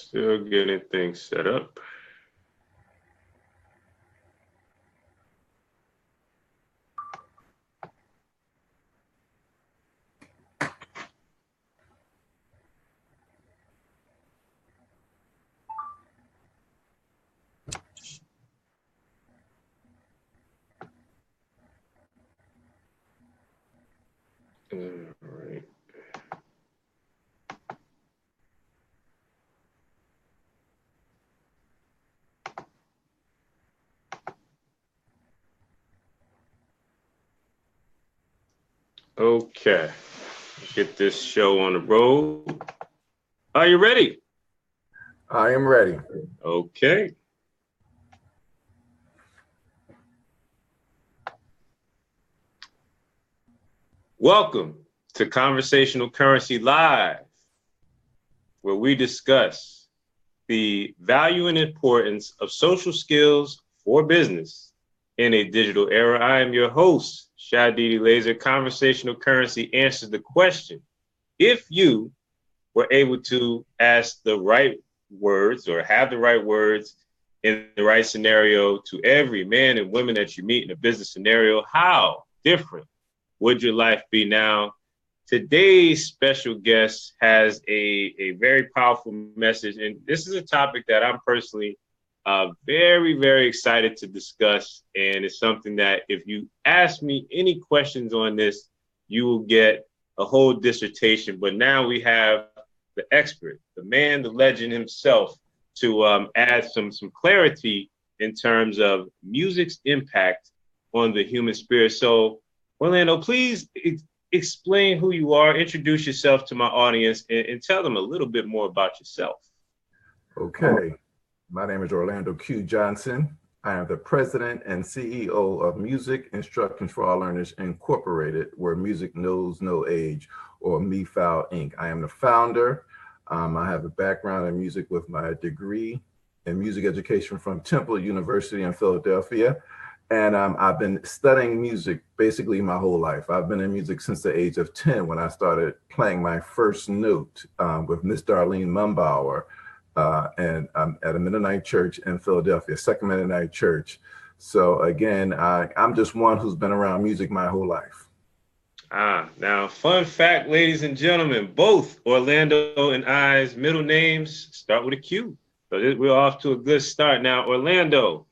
Still getting things set up. All right. Okay. Get this show on the road. Are you ready? I am ready. Okay. Welcome to Conversational Currency Live, where we discuss the value and importance of social skills for business in a digital era. I am your host, Shadidi Laser. Conversational Currency answers the question: if you were able to ask the right words or have the right words in the right scenario to every man and woman that you meet in a business scenario, how different would your life be now? Today's special guest has a very powerful message, and this is a topic that I'm personally very, very excited to discuss, and it's something that if you ask me any questions on this, you will get a whole dissertation. But now we have the expert, the man, the legend himself, to add some clarity in terms of music's impact on the human spirit. So, Orlando, please explain who you are, introduce yourself to my audience, and tell them a little bit more about yourself. Okay. My name is Orlando Q. Johnson. I am the president and CEO of Music Instructions for All Learners Incorporated, where music knows no age, or MIFAL Inc. I am the founder. I have a background in music with my degree in music education from Temple University in Philadelphia. And I've been studying music basically my whole life. I've been in music since the age of 10 when I started playing my first note with Miss Darlene Mumbauer and at a Mennonite church in Philadelphia, Second Mennonite Church. So again, I'm just one who's been around music my whole life. Now, fun fact, ladies and gentlemen, both Orlando and I's middle names start with a Q. So we're off to a good start. Now, Orlando,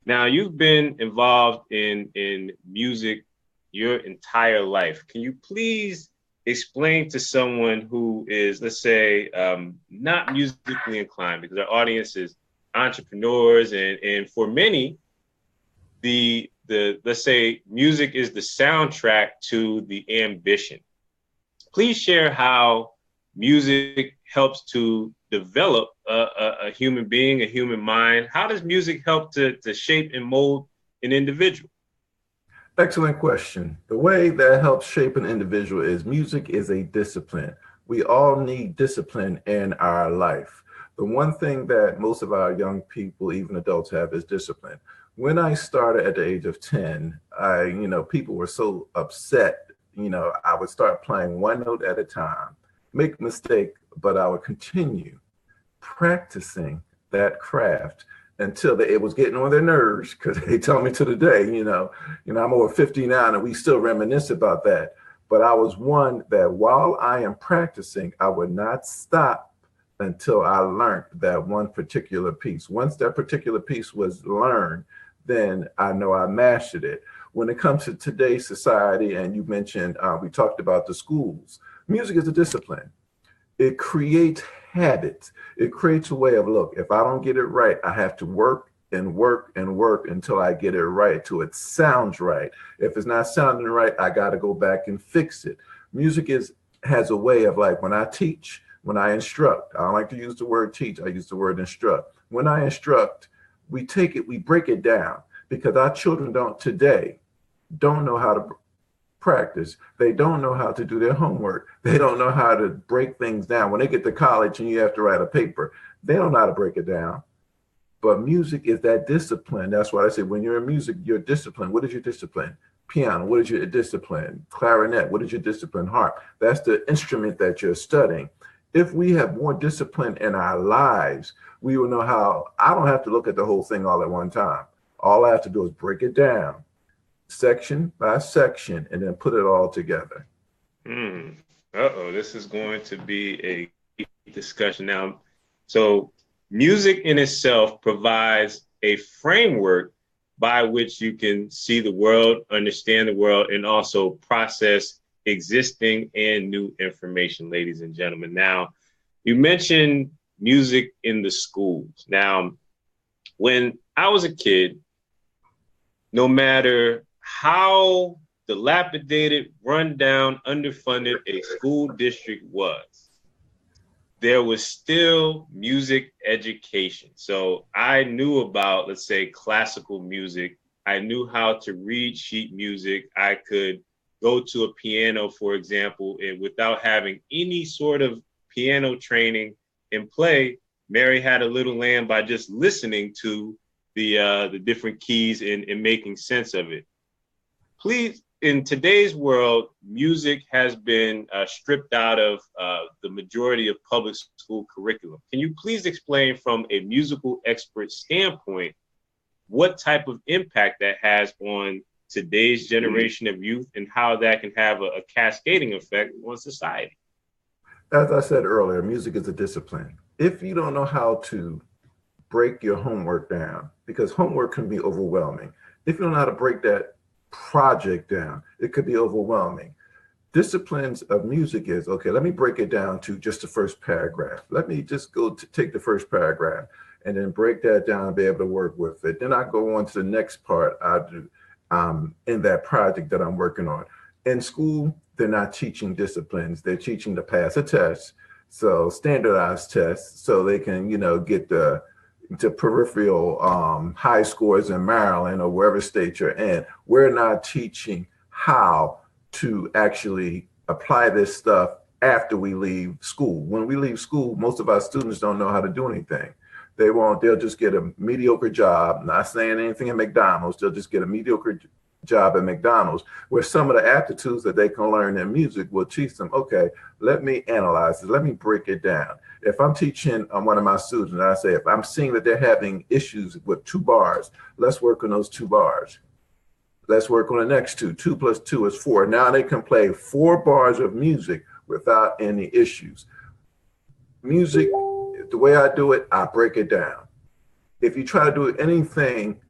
now you've been involved in music your entire life. Can you please explain to someone who is, let's say, not musically inclined, because our audience is entrepreneurs, and for many, the let's say music is the soundtrack to the ambition. Please share how music helps to develop a human being, a human mind. How does music help to shape and mold an individual? Excellent question. The way that helps shape an individual is music is a discipline. We all need discipline in our life. The one thing that most of our young people, even adults, have is discipline. When I started at the age of 10, people were so upset. I would start playing one note at a time, make a mistake, but I would continue practicing that craft until it was getting on their nerves, because they tell me to the day, I'm over 50 now and we still reminisce about that. But I was one that while I am practicing, I would not stop until I learned that one particular piece. Once that particular piece was learned, then I know I mastered it. When it comes to today's society, and you mentioned, we talked about the schools, music is a discipline. It creates habits. It creates a way of, look, if I don't get it right, I have to work and work and work until I get it right, till it sounds right. If it's not sounding right, I got to go back and fix it. Music has a way of, like, when I teach, when I instruct, I don't like to use the word teach, I use the word instruct. When I instruct, we break it down, because our children today don't know how to practice. They don't know how to do their homework. They don't know how to break things down. When they get to college and you have to write a paper, they don't know how to break it down. But music is that discipline. That's why I say, when you're in music, you're disciplined. What is your discipline? Piano, what is your discipline? Clarinet, what is your discipline? Harp, that's the instrument that you're studying. If we have more discipline in our lives, we will know how. I don't have to look at the whole thing all at one time. All I have to do is break it down section by section and then put it all together. Uh-oh, this is going to be a discussion now. So music in itself provides a framework by which you can see the world, understand the world, and also process existing and new information, ladies and gentlemen. Now, you mentioned music in the schools. Now, when I was a kid, no matter how dilapidated, rundown, underfunded a school district was, there was still music education. So I knew about, let's say, classical music. I knew how to read sheet music. I could go to a piano, for example, and without having any sort of piano training and play, Mary Had a Little Lamb by just listening to the different keys and making sense of it. Please, in today's world, music has been stripped out of the majority of public school curriculum. Can you please explain from a musical expert standpoint what type of impact that has on today's generation of youth and how that can have a cascading effect on society? As I said earlier, music is a discipline. If you don't know how to break your homework down, because homework can be overwhelming. If you don't know how to break that project down, it could be overwhelming. Disciplines of music is, okay, let me break it down to just the first paragraph. Let me just go to take the first paragraph and then break that down and be able to work with it. Then I go on to the next part I do in that project that I'm working on. In school, they're not teaching disciplines. They're teaching to pass a test, so standardized tests, so they can, get the peripheral high scores in Maryland or wherever state you're in. We're not teaching how to actually apply this stuff after we leave school. When we leave school, most of our students don't know how to do anything. They'll just get a mediocre job. Not saying anything at McDonald's, they'll just get a mediocre job at McDonald's, where some of the aptitudes that they can learn in music will teach them, okay, let me analyze it, let me break it down. If I'm teaching one of my students, and I say, if I'm seeing that they're having issues with 2 bars, let's work on those 2 bars. Let's work on the next 2. 2 plus 2 is 4. Now they can play 4 bars of music without any issues. Music, the way I do it, I break it down. If you try to do anything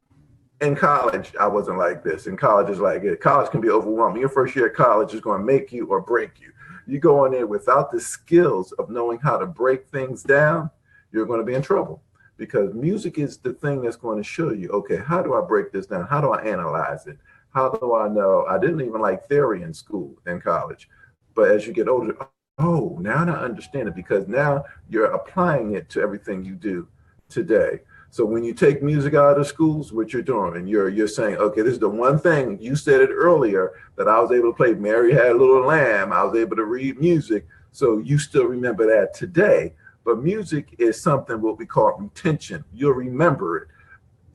in college, I wasn't like this. In college, it's like it. College can be overwhelming. Your first year of college is going to make you or break you. You go in there without the skills of knowing how to break things down, you're going to be in trouble, because music is the thing that's going to show you, okay, how do I break this down? How do I analyze it? How do I know? I didn't even like theory in school, in college. But as you get older, oh, now I understand it, because now you're applying it to everything you do today. So when you take music out of schools, what you're doing, and you're saying, okay, this is the one thing, you said it earlier, that I was able to play Mary Had a Little Lamb, I was able to read music, so you still remember that today. But music is something what we call retention. You'll remember it.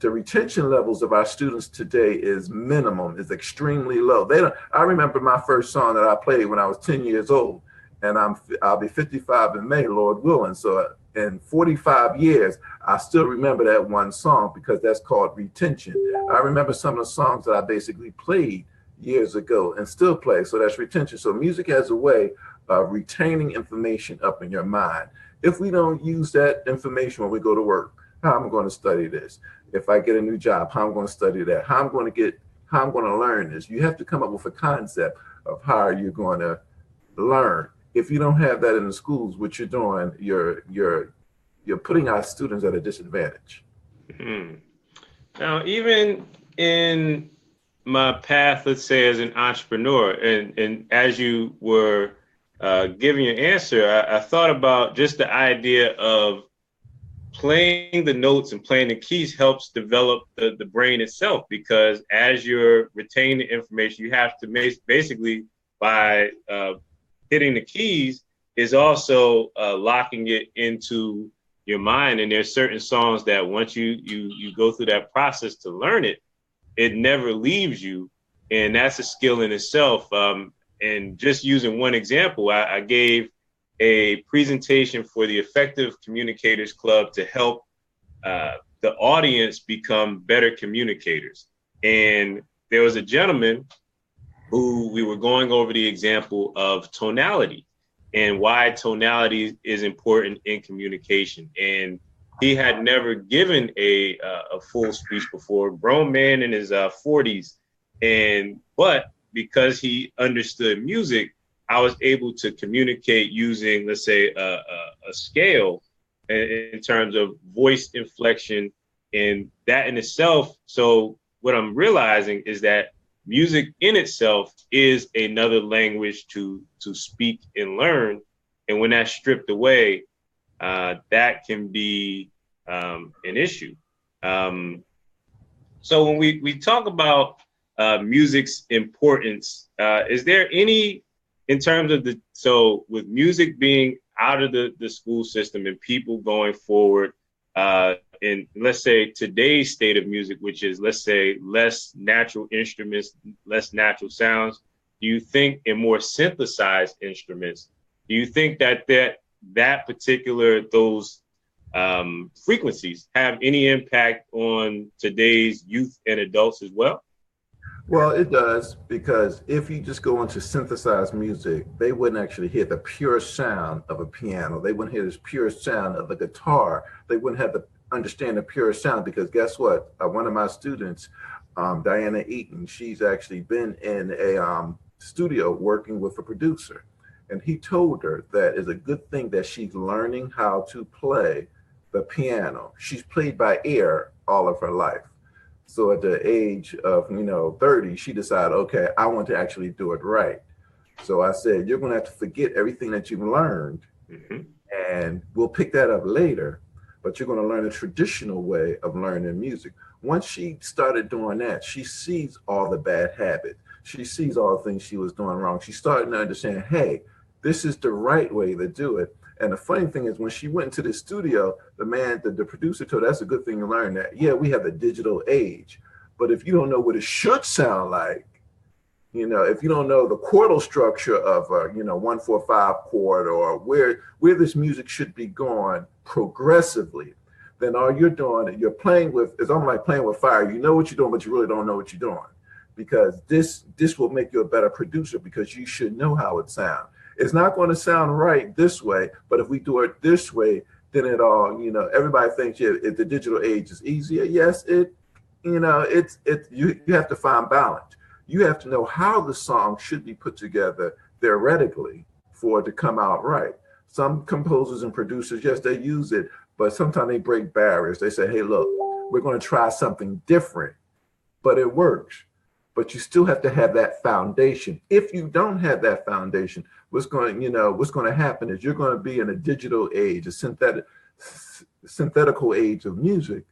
The retention levels of our students today is minimum, is extremely low. I remember my first song that I played when I was 10 years old, and I'll be 55 in May, Lord willing. So in 45 years, I still remember that one song, because that's called retention. I remember some of the songs that I basically played years ago and still play. So that's retention. So music has a way of retaining information up in your mind. If we don't use that information when we go to work, how am I going to study this? If I get a new job, how am I going to study that? How am I going to learn this? You have to come up with a concept of how you're going to learn. If you don't have that in the schools, what you're doing, you're putting our students at a disadvantage. Mm-hmm. Now, even in my path, let's say as an entrepreneur, and as you were giving your answer, I thought about just the idea of playing the notes and playing the keys helps develop the brain itself, because as you're retaining the information, you have to basically, by hitting the keys, is also locking it into your mind. And there's certain songs that once you go through that process to learn it, it never leaves you. And that's a skill in itself. And just using one example, I gave a presentation for the Effective Communicators Club to help the audience become better communicators. And there was a gentleman who we were going over the example of tonality and why tonality is important in communication. And he had never given a full speech before, grown man in his 40s. But because he understood music, I was able to communicate using, let's say, a scale in terms of voice inflection, and that in itself. So what I'm realizing is that music in itself is another language to speak and learn. And when that's stripped away, that can be an issue. So when we talk about music's importance, is there any, in terms of so with music being out of the school system and people going forward, in, let's say, today's state of music, which is, let's say, less natural instruments, less natural sounds, do you think, in more synthesized instruments, do you think that particular, those frequencies have any impact on today's youth and adults as well? Well, it does, because if you just go into synthesized music, they wouldn't actually hear the pure sound of a piano. They wouldn't hear this pure sound of the guitar. They wouldn't have the understand the pure sound, because guess what? One of my students, Diana Eaton, she's actually been in a studio working with a producer. And he told her that it's a good thing that she's learning how to play the piano. She's played by ear all of her life. So at the age of 30, she decided, okay, I want to actually do it right. So I said, you're going to have to forget everything that you've learned, and we'll pick that up later. But you're going to learn a traditional way of learning music. Once she started doing that, she sees all the bad habits. She sees all the things she was doing wrong. She started to understand, hey, this is the right way to do it. And the funny thing is, when she went into the studio, the producer told her, that's a good thing to learn that. Yeah, we have the digital age, but if you don't know what it should sound like, if you don't know the chordal structure of a 1-4-5 chord, or where this music should be going progressively, then all you're doing, you're playing with, it's almost like playing with fire. You know what you're doing, but you really don't know what you're doing, because this will make you a better producer, because you should know how it sounds. It's not going to sound right this way, but if we do it this way, then it all, everybody thinks, yeah, if the digital age is easier. Yes, you have to find balance. You have to know how the song should be put together theoretically for it to come out right. Some composers and producers, yes, they use it, but sometimes they break barriers. They say, hey, look, we're going to try something different, but it works. But you still have to have that foundation. If you don't have that foundation, what's going to happen is you're going to be in a digital age, a synthetical age of music,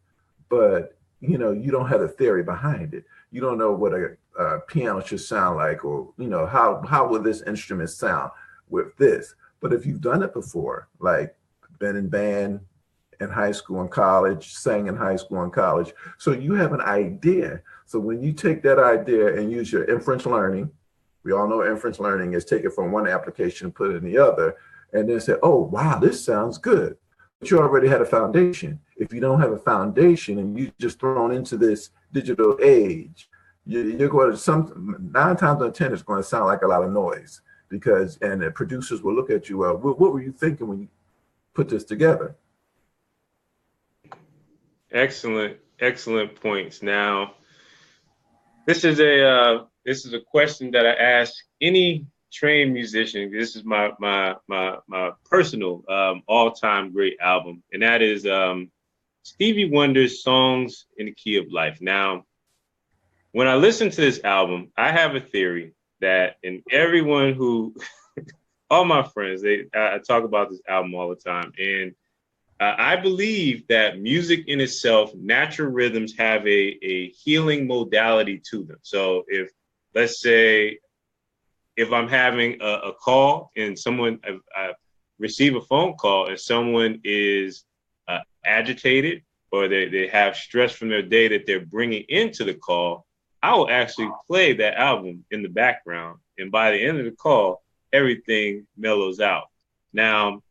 but you don't have a theory behind it. You don't know what a piano should sound like, or how will this instrument sound with this. But if you've done it before, like been in band in high school and college, sang in high school and college, so you have an idea. So when you take that idea and use your inference learning, we all know inference learning is take it from one application and put it in the other, and then say, oh, wow, this sounds good. But you already had a foundation. If you don't have a foundation and you just thrown into this digital age, you're going to, 9 times out of 10, it's going to sound like a lot of noise, and the producers will look at you, what were you thinking when you put this together? Excellent points. Now, this is a question that I ask any trained musician. This is my personal all-time great album, and that is Stevie Wonder's Songs in the Key of Life. Now, when I listen to this album, I have a theory that, and everyone who, all my friends, I talk about this album all the time, and I believe that music in itself, natural rhythms have a healing modality to them. So let's say, if I'm having a call and I receive a phone call and someone is agitated, or they have stress from their day that they're bringing into the call, I will actually play that album in the background. And by the end of the call, everything mellows out. Now,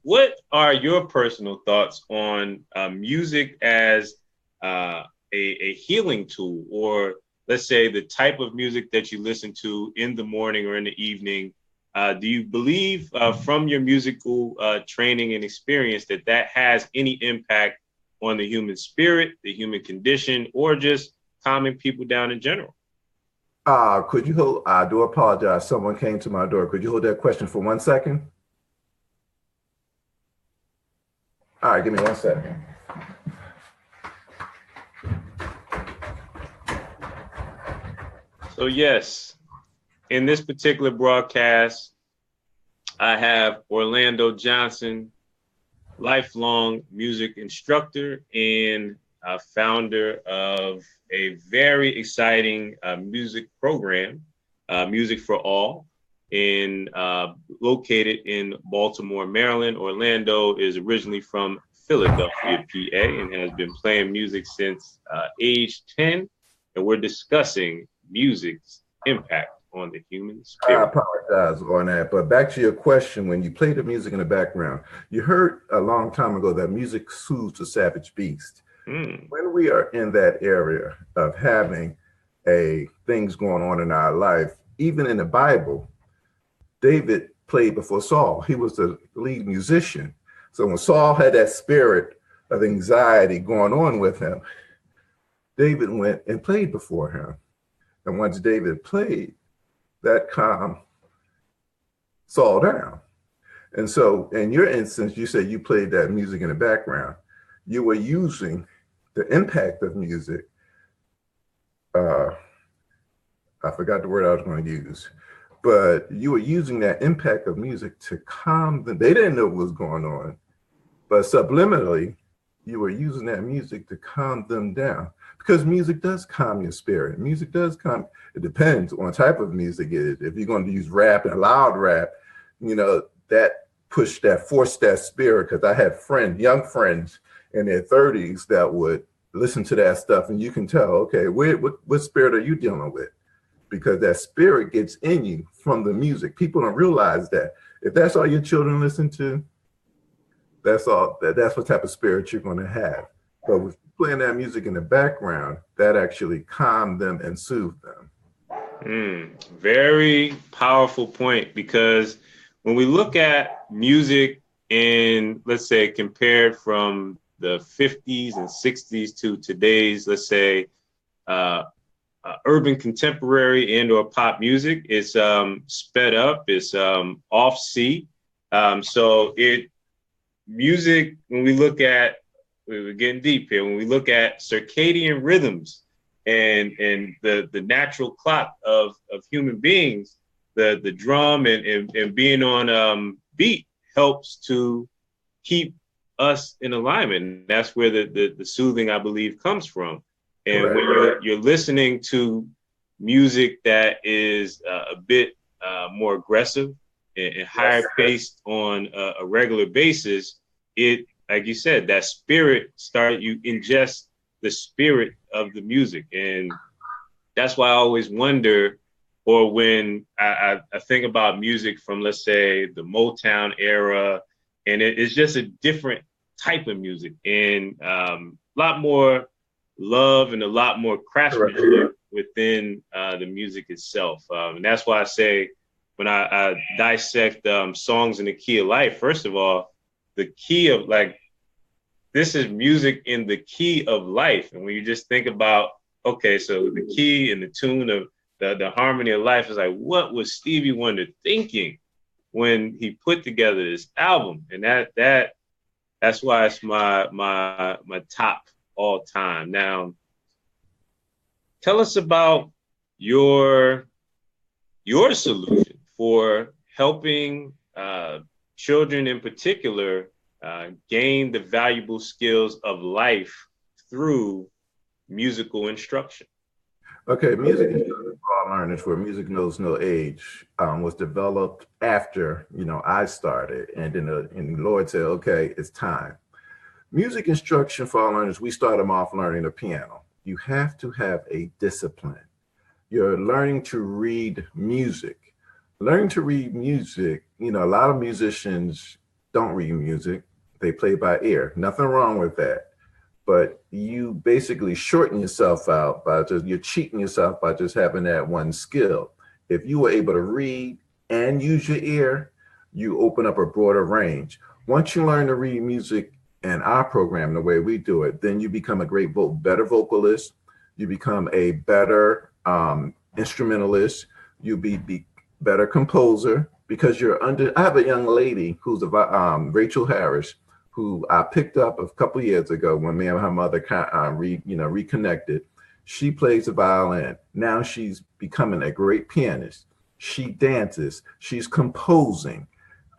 what are your personal thoughts on music as a healing tool, or let's say the type of music that you listen to in the morning or in the evening? Do you believe from your musical training and experience that that has any impact on the human spirit, the human condition, or just calming people down in general? Could you hold, I do apologize. Someone came to my door. Could you hold that question for 1 second? All right, give me 1 second. So yes, in this particular broadcast, I have Orlando Johnson, lifelong music instructor and founder of a very exciting music program, Music for All, located in Baltimore, Maryland. Orlando is originally from Philadelphia, PA, and has been playing music since age 10. And we're discussing music's impact on the human I spirit. apologize on that, but back to your question, when you play the music in the background, you heard a long time ago that music soothes the savage beast. Mm. When we are in that area of having things going on in our life, even in the Bible, David played before Saul. He was the lead musician. So when Saul had that spirit of anxiety going on with him, David went and played before him. And once David played, that calmed Saul down. And so in your instance, you said you played that music in the background. You were using the impact of music. I forgot the word I was going to use, but you were using that impact of music to calm them. They didn't know what was going on, but subliminally, you were using that music to calm them down, because music does calm your spirit. Music does calm. It depends on the type of music it is. If you're going to use rap and loud rap, that forced that spirit. Because I had young friends in their 30s that would listen to that stuff, and you can tell, okay, what spirit are you dealing with? Because that spirit gets in you from the music. People don't realize that. If that's all your children listen to, that's what type of spirit you're going to have. But with playing that music in the background, that actually calmed them and soothed them. Very powerful point, because when we look at music in, let's say, compared from the 50s and 60s to today's, let's say, urban contemporary and or pop music, it's sped up, it's off C. Music, when we look at, we're getting deep here, when we look at circadian rhythms and the natural clock of human beings, the drum and being on beat helps to keep us in alignment. And that's where the soothing, I believe, comes from. And Correct. when you're listening to music that is a bit more aggressive and higher paced on a regular basis, it, like you said, that spirit you ingest the spirit of the music. And that's why I always wonder, or when I think about music from, let's say, the Motown era, and it's just a different type of music, and a lot more love and a lot more craftsmanship within the music itself. And that's why I say, when I dissect songs in the key of life, first of all, the key of, like, this is music in the key of life. And when you just think about, okay, so the key and the tune of the harmony of life is like, what was Stevie Wonder thinking when he put together this album? And that's why it's my top all time. Now, tell us about your solution for helping children in particular gain the valuable skills of life through musical instruction. Okay, music for all learners, where music knows no age, was developed after I started, and then and the Lord said, okay, it's time. Music instruction for all learners, we start them off learning the piano. You have to have a discipline. You're learning to read music. Learning to read music you know, a lot of musicians don't read music. They play by ear. Nothing wrong with that. But you basically shorten yourself out by you're cheating yourself by just having that one skill. If you were able to read and use your ear, you open up a broader range. Once you learn to read music in our program, the way we do it, then you become a better vocalist. You become a better instrumentalist. You be better composer because you're under. I have a young lady who's Rachel Harris, who I picked up a couple years ago when me and her mother reconnected. She plays the violin. Now she's becoming a great pianist. She dances. She's composing.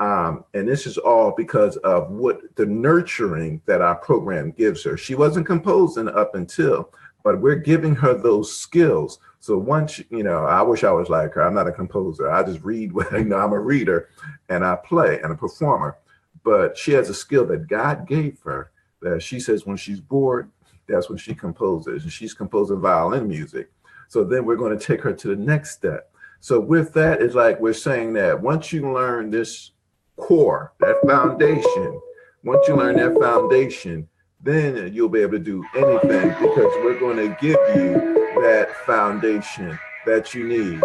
And this is all because of what the nurturing that our program gives her. She wasn't composing up until, but we're giving her those skills. So once, you know, I wish I was like her. I'm not a composer. I just read, you know, I'm a reader and I play and a performer. But she has a skill that God gave her that she says when she's bored, that's when she composes. And she's composing violin music. So then we're going to take her to the next step. So with that, it's like we're saying that once you learn this core, that foundation, once you learn that foundation, then you'll be able to do anything because we're going to give you that foundation that you need.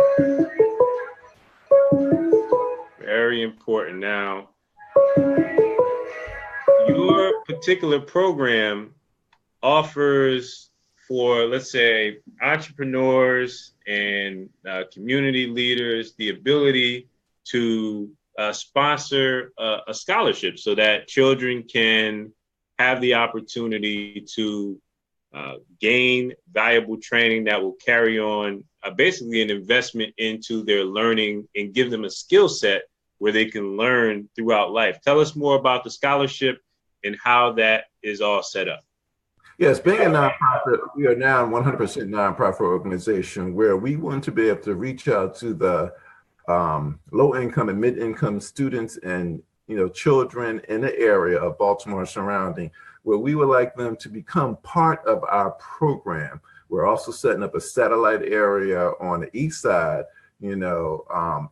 Very important. Now, your particular program offers for, let's say, entrepreneurs and community leaders the ability to sponsor a scholarship so that children can have the opportunity to gain valuable training that will carry on basically an investment into their learning and give them a skill set where they can learn throughout life. Tell us more about the scholarship and how that is all set up. Yes, being a nonprofit, we are now a 100% nonprofit organization where we want to be able to reach out to the low income and mid income students and, you know, children in the area of Baltimore and surrounding, where we would like them to become part of our program. We're also setting up a satellite area on the east side, you know,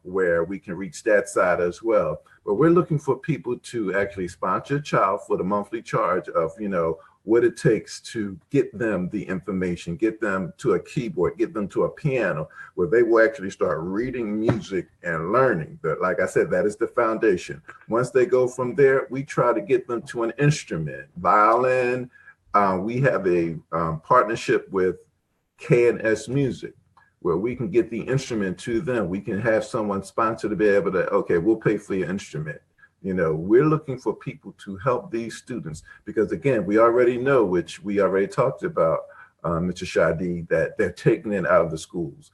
where we can reach that side as well. But we're looking for people to actually sponsor a child for the monthly charge of, you know, what it takes to get them the information, get them to a keyboard, get them to a piano, where they will actually start reading music and learning. But like I said, that is the foundation. Once they go from there, we try to get them to an instrument, violin. We have a partnership with K&S Music, where we can get the instrument to them. We can have someone sponsor to be able to, okay, we'll pay for your instrument. You know, we're looking for people to help these students because, again, we already know, which we already talked about, Mr. Shadi, that they're taking it out of the schools.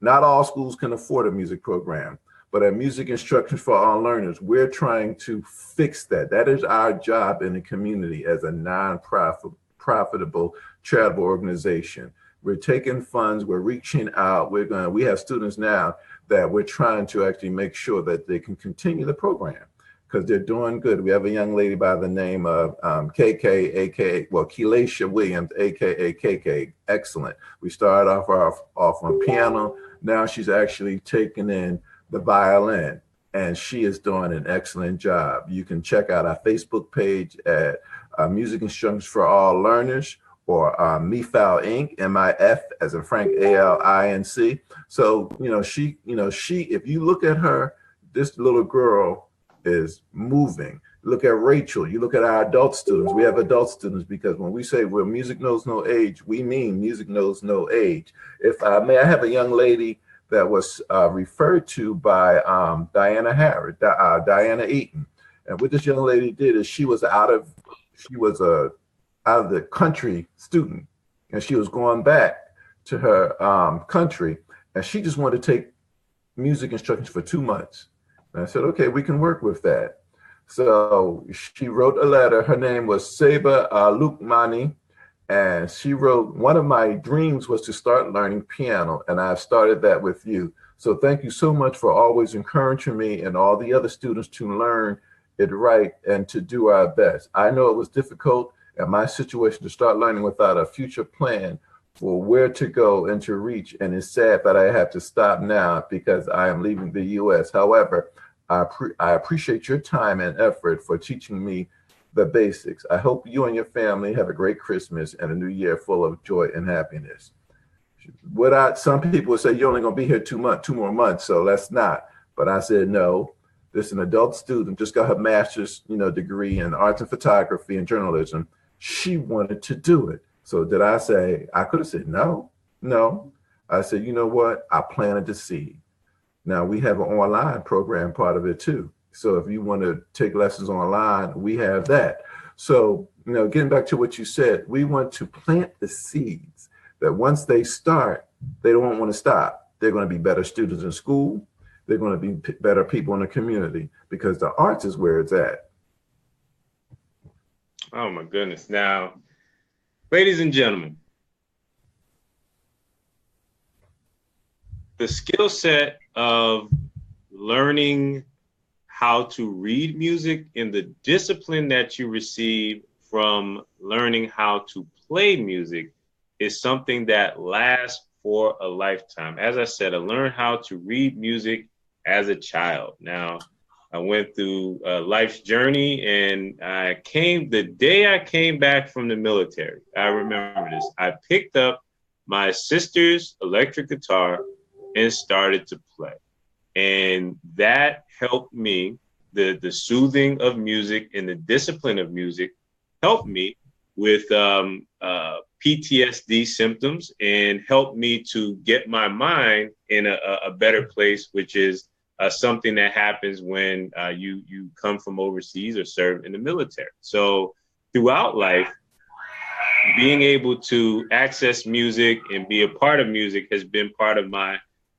Not all schools can afford a music program, but at Music Instruction for All Learners, we're trying to fix that. That is our job in the community as a non-profitable charitable organization. We're taking funds, we're reaching out, we have students now that we're trying to actually make sure that they can continue the program because they're doing good. We have a young lady by the name of KK, aka, well, Kelasha Williams, aka KK, excellent. We started off on piano. Now she's actually taking in the violin and she is doing an excellent job. You can check out our Facebook page at Music Instructions for All Learners, or MIFAL Inc., MIF as in Frank, ALINC. So, she, if you look at her, this little girl is moving. Look at Rachel, you look at our adult students. We have adult students because when we say well, music knows no age, we mean music knows no age. If I may, I have a young lady that was referred to by Diana Eaton. And what this young lady did is she was out of the country student, and she was going back to her country, and she just wanted to take music instructions for 2 months. And I said, okay, we can work with that. So she wrote a letter. Her name was Seba Lukmani, and she wrote, one of my dreams was to start learning piano, and I've started that with you. So thank you so much for always encouraging me and all the other students to learn it right and to do our best. I know it was difficult in my situation to start learning without a future plan for where to go and to reach. And it's sad that I have to stop now because I am leaving the US. However, I appreciate your time and effort for teaching me the basics. I hope you and your family have a great Christmas and a new year full of joy and happiness. Some people would say you're only going to be here 2 more months, so let's not. But I said no. This is an adult student, just got her master's, degree in arts and photography and journalism. She wanted to do it. So did I say, I could have said no? No. I said, you know what? I planted the seed. Now we have an online program part of it too. So if you want to take lessons online, we have that. So, getting back to what you said, we want to plant the seeds that once they start, they don't want to stop. They're going to be better students in school. They're going to be better people in the community because the arts is where it's at. Oh my goodness. Now, ladies and gentlemen, the skill set of learning how to read music and the discipline that you receive from learning how to play music is something that lasts for a lifetime. As I said, I learned how to read music as a child. Now, I went through life's journey, and the day I came back from the military, I remember this. I picked up my sister's electric guitar and started to play. And that helped me, the soothing of music and the discipline of music helped me with PTSD symptoms and helped me to get my mind in a better place, which is something that happens when you come from overseas or serve in the military. So throughout life, being able to access music and be a part of music has been part of my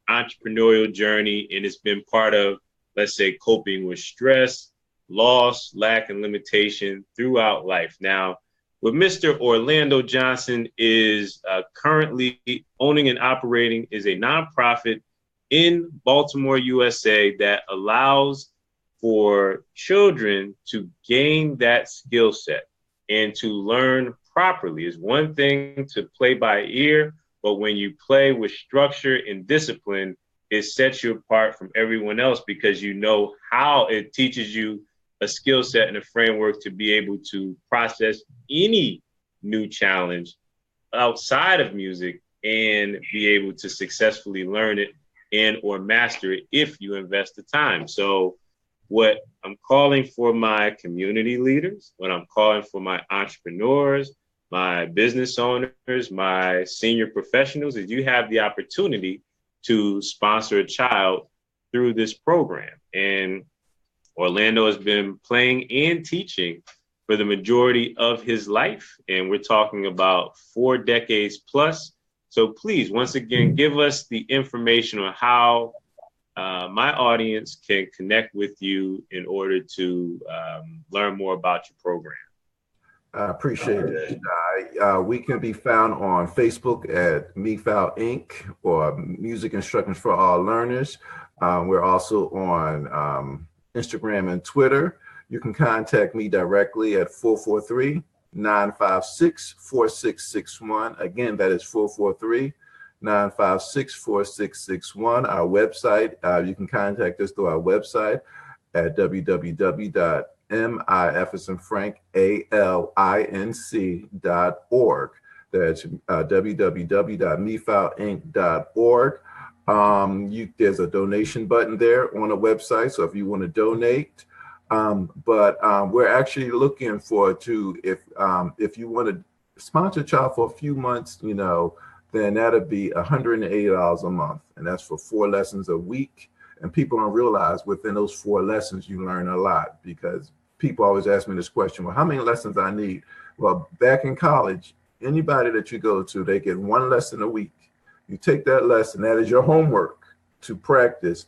entrepreneurial journey, and it's been part of, let's say, coping with stress, loss, lack, and limitation throughout life. Now, what Mr. Orlando Johnson is currently owning and operating is a nonprofit in Baltimore, USA, that allows for children to gain that skill set and to learn properly. It's one thing to play by ear, but when you play with structure and discipline, it sets you apart from everyone else because you know how it teaches you a skill set and a framework to be able to process any new challenge outside of music and be able to successfully learn it and or master it if you invest the time. So what I'm calling for my community leaders, what I'm calling for my entrepreneurs, my business owners, my senior professionals, is you have the opportunity to sponsor a child through this program. And Orlando has been playing and teaching for the majority of his life. And we're talking about 4 decades plus. So please, once again, give us the information on how my audience can connect with you in order to learn more about your program. I appreciate it. We can be found on Facebook at MIFAL Inc. or Music Instructions for All Learners. We're also on Instagram and Twitter. You can contact me directly at 443-956-4661. Again, that is 443-956-4661. Our website, you can contact us through our website at www.mifalinc.org. That's www.mifalinc.org. There's a donation button there on the website, so if you want to donate. But we're actually looking forward to, if you want to sponsor a child for a few months, then that'd be $180 a month, and that's for 4 lessons a week. And people don't realize within those 4 lessons you learn a lot, because people always ask me this question: well, how many lessons I need? Well, back in college, anybody that you go to, they get 1 lesson a week. You take that lesson, that is your homework to practice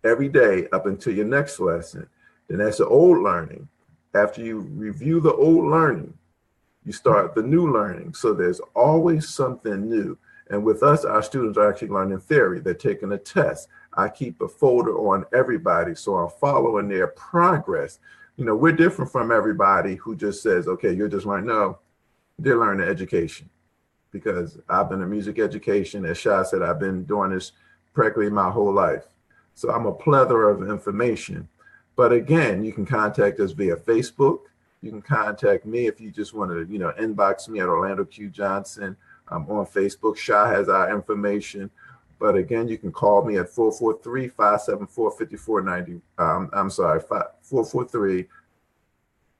every day up until your next lesson. Then that's the old learning. After you review the old learning, you start the new learning. So there's always something new. And with us, our students are actually learning theory. They're taking a test. I keep a folder on everybody, so I'm following their progress. We're different from everybody who just says, okay, you're just learning. No, they're learning education, because I've been in music education. As Shah said, I've been doing this practically my whole life. So I'm a plethora of information. But again, you can contact us via Facebook. You can contact me if you just want to, inbox me at Orlando Q Johnson. I'm on Facebook. Sha has our information. But again, you can call me at 443-574-5490. I'm sorry,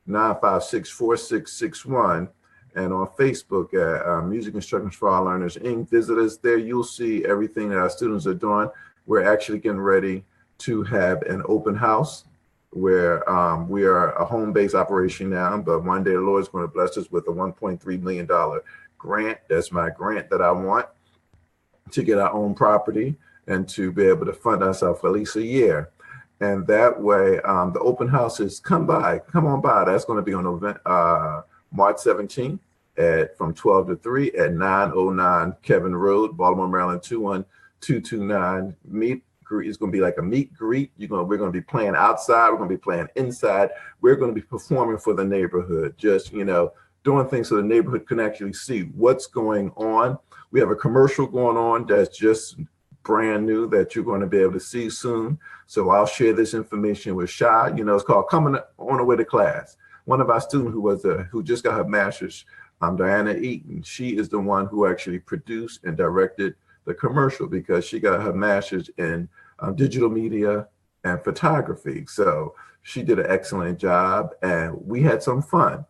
443-956-4661. And on Facebook at Music Instructions for Our Learners Inc. Visit us there. You'll see everything that our students are doing. We're actually getting ready to have an open house where we are a home-based operation now, but one day the Lord's going to bless us with a $1.3 million grant. That's my grant that I want to get our own property and to be able to fund ourselves for at least a year. And that way, the open houses, come on by. That's going to be on March 17th from 12 to 3 at 909 Kevin Road, Baltimore, Maryland, 21229. It's going to be like a meet greet. We're going to be playing outside. We're going to be playing inside. We're going to be performing for the neighborhood, just, doing things so the neighborhood can actually see what's going on. We have a commercial going on that's just brand new that you're going to be able to see soon. So I'll share this information with Sha. It's called Coming on the Way to Class. One of our students who just got her master's, Diana Eaton, she is the one who actually produced and directed the commercial because she got her master's in digital media and photography. So she did an excellent job and we had some fun.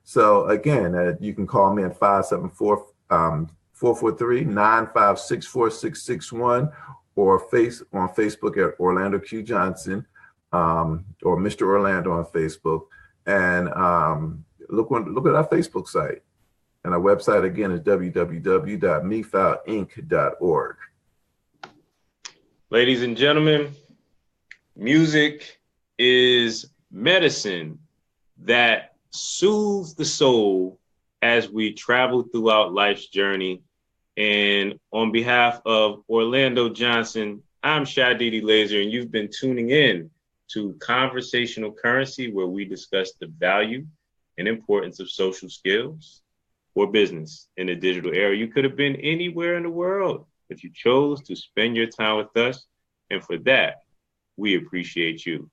So again, you can call me at 443-956-4661 or on Facebook at Orlando Q Johnson or Mr. Orlando on Facebook. And look at our Facebook site. And our website, again, is www.mifalinc.org. Ladies and gentlemen, music is medicine that soothes the soul as we travel throughout life's journey. And on behalf of Orlando Johnson, I'm Shadidi Laser, and you've been tuning in to Conversational Currency, where we discuss the value and importance of social skills or business in the digital era. You could have been anywhere in the world, but you chose to spend your time with us. And for that, we appreciate you.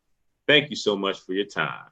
Thank you so much for your time.